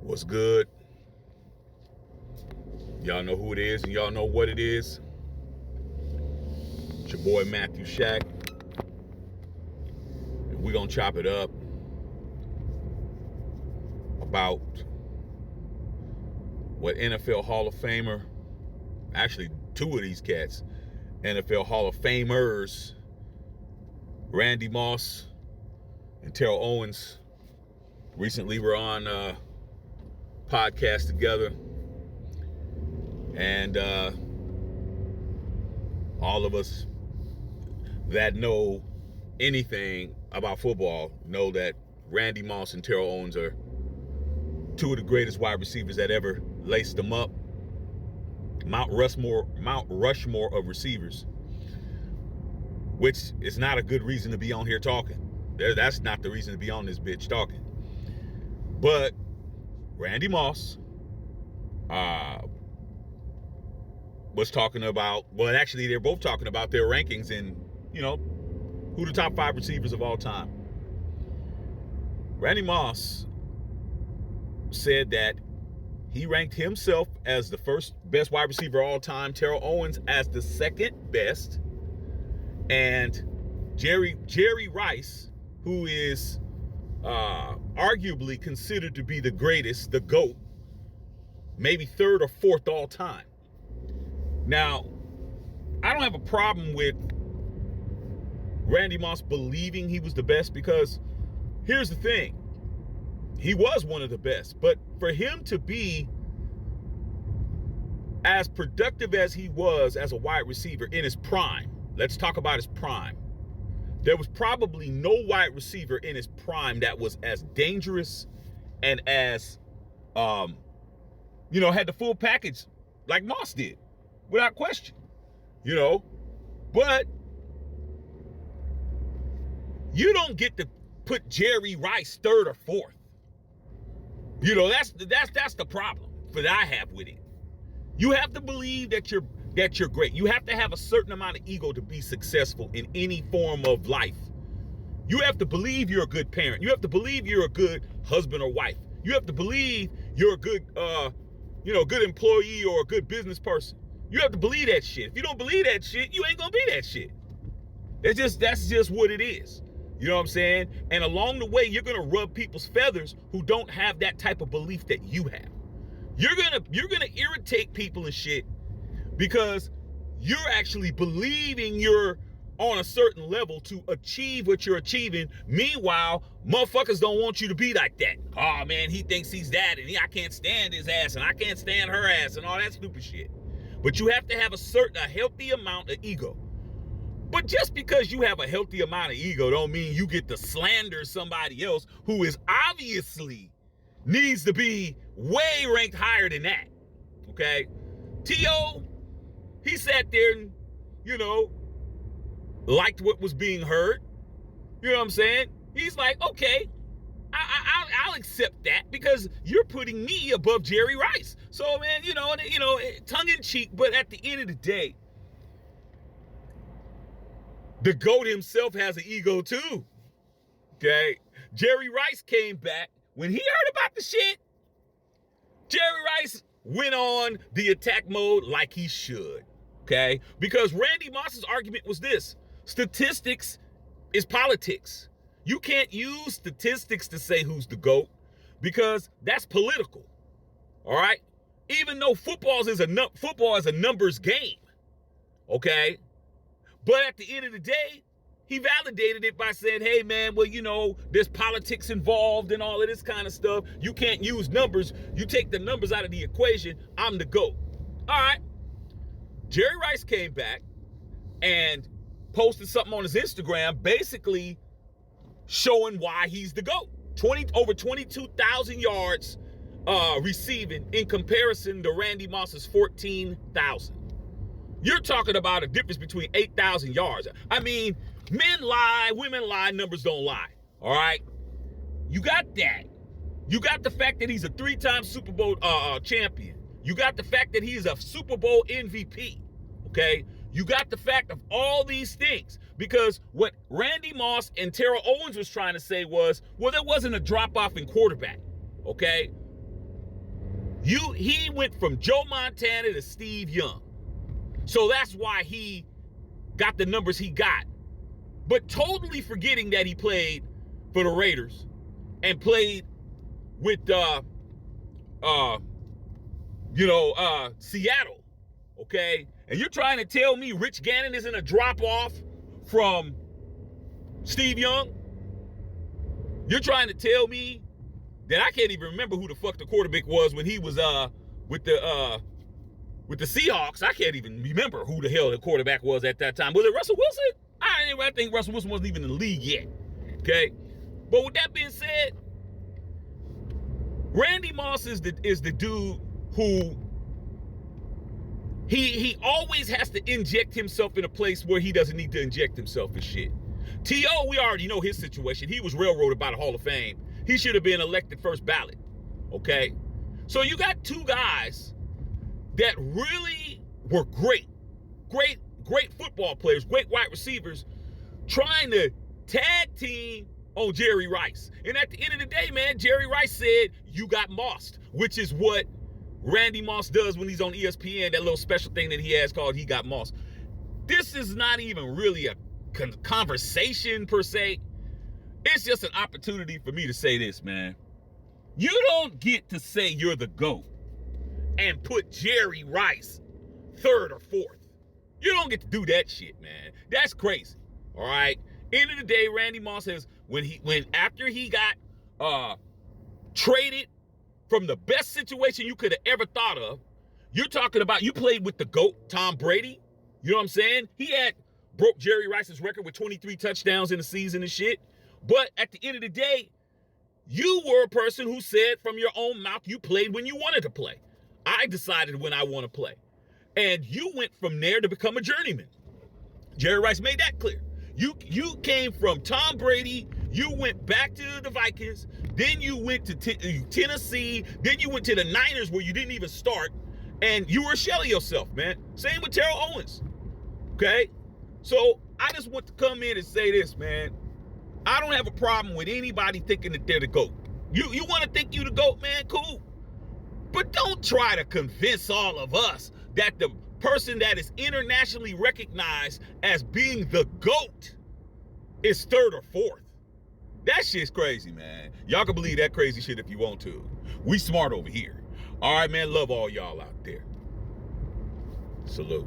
What's good? Y'all know who it is and y'all know what it is. It's your boy Matthew Shack. And we're going to chop it up about what NFL Hall of Famer, actually two of these cats, NFL Hall of Famers, Randy Moss and Terrell Owens, recently were on a podcast together. And all of us that know anything about football know that Randy Moss and Terrell Owens are two of the greatest wide receivers that ever laced them up. Mount Rushmore of receivers, which is not a good reason to be on here talking. That's not the reason to be on this bitch talking. But Randy Moss was talking about, well, actually, they're both talking about their rankings and, who the top 5 receivers of all time. Randy Moss said that he ranked himself as the first best wide receiver of all time, Terrell Owens as the second best, and Jerry Rice, who is arguably considered to be the greatest, the GOAT, maybe third or fourth all time. Now, I don't have a problem with Randy Moss believing he was the best, because here's the thing. He was one of the best, but for him to be as productive as he was as a wide receiver in his prime, let's talk about his prime. There was probably no wide receiver in his prime that was as dangerous and as, had the full package like Moss did. Without question, but you don't get to put Jerry Rice third or fourth. That's the problem that I have with it. You have to believe that you're great. You have to have a certain amount of ego to be successful in any form of life. You have to believe you're a good parent. You have to believe you're a good husband or wife. You have to believe you're a good, good employee or a good business person. You have to believe that shit. If you don't believe that shit, you ain't gonna be that shit. That's just what it is. You know what I'm saying? And along the way, you're gonna rub people's feathers who don't have that type of belief that you have. You're gonna irritate people and shit because you're actually believing you're on a certain level to achieve what you're achieving. Meanwhile, motherfuckers don't want you to be like that. Oh man, he thinks he's that, and I can't stand his ass, and I can't stand her ass, and all that stupid shit. But you have to have a healthy amount of ego. But just because you have a healthy amount of ego don't mean you get to slander somebody else who is obviously needs to be way ranked higher than that. Okay? T.O., he sat there and, liked what was being heard. You know what I'm saying? He's like, okay, I'll accept that because you're putting me above Jerry Rice. So, man, tongue in cheek, but at the end of the day, the GOAT himself has an ego too. Okay? Jerry Rice came back. When he heard about the shit, Jerry Rice went on the attack mode like he should. Okay? Because Randy Moss's argument was this: statistics is politics. You can't use statistics to say who's the GOAT because that's political. All right? Even though football is a numbers game. Okay? But at the end of the day, he validated it by saying, hey, man, well, there's politics involved and all of this kind of stuff. You can't use numbers. You take the numbers out of the equation. I'm the GOAT. All right. Jerry Rice came back and posted something on his Instagram basically showing why he's the GOAT. Over 22,000 yards receiving in comparison to Randy Moss's 14,000. You're talking about a difference between 8,000 yards. I mean, men lie, women lie, numbers don't lie. All right? You got that. You got the fact that he's a 3-time Super Bowl champion. You got the fact that he's a Super Bowl MVP. Okay? You got the fact of all these things. Because what Randy Moss and Terrell Owens was trying to say was, well, there wasn't a drop-off in quarterback. Okay? He went from Joe Montana to Steve Young. So that's why he got the numbers he got. But totally forgetting that he played for the Raiders and played with Seattle. Okay? And you're trying to tell me Rich Gannon isn't a drop-off from Steve Young? You're trying to tell me that I can't even remember who the fuck the quarterback was when he was with the Seahawks. I can't even remember who the hell the quarterback was at that time. Was it Russell Wilson? I think Russell Wilson wasn't even in the league yet. Okay? But with that being said, Randy Moss is the dude who he always has to inject himself in a place where he doesn't need to inject himself in shit. T.O., we already know his situation. He was railroaded by the Hall of Fame. He should have been elected first ballot. Okay? So you got two guys that really were great football players, great wide receivers, trying to tag team on Jerry Rice. And at the end of the day, man, Jerry Rice said, you got mossed, which is what Randy Moss does when he's on ESPN, that little special thing that he has called He Got Mossed. This is not even really a conversation per se. It's just an opportunity for me to say this, man. You don't get to say you're the GOAT and put Jerry Rice third or fourth. You don't get to do that shit, man. That's crazy. All right. End of the day, Randy Moss says after he got traded from the best situation you could have ever thought of, you're talking about you played with the GOAT, Tom Brady. You know what I'm saying? He had broke Jerry Rice's record with 23 touchdowns in the season and shit. But at the end of the day, you were a person who said from your own mouth you played when you wanted to play. I decided when I want to play. And you went from there to become a journeyman. Jerry Rice made that clear. You came from Tom Brady, you went back to the Vikings, then you went to Tennessee, then you went to the Niners where you didn't even start, and you were a shell of yourself, man. Same with Terrell Owens. Okay? So I just want to come in and say this, man. I don't have a problem with anybody thinking that they're the GOAT. You want to think you the GOAT, man? Cool. But don't try to convince all of us that the person that is internationally recognized as being the GOAT is third or fourth. That shit's crazy, man. Y'all can believe that crazy shit if you want to. We smart over here. All right, man. Love all y'all out there. Salute.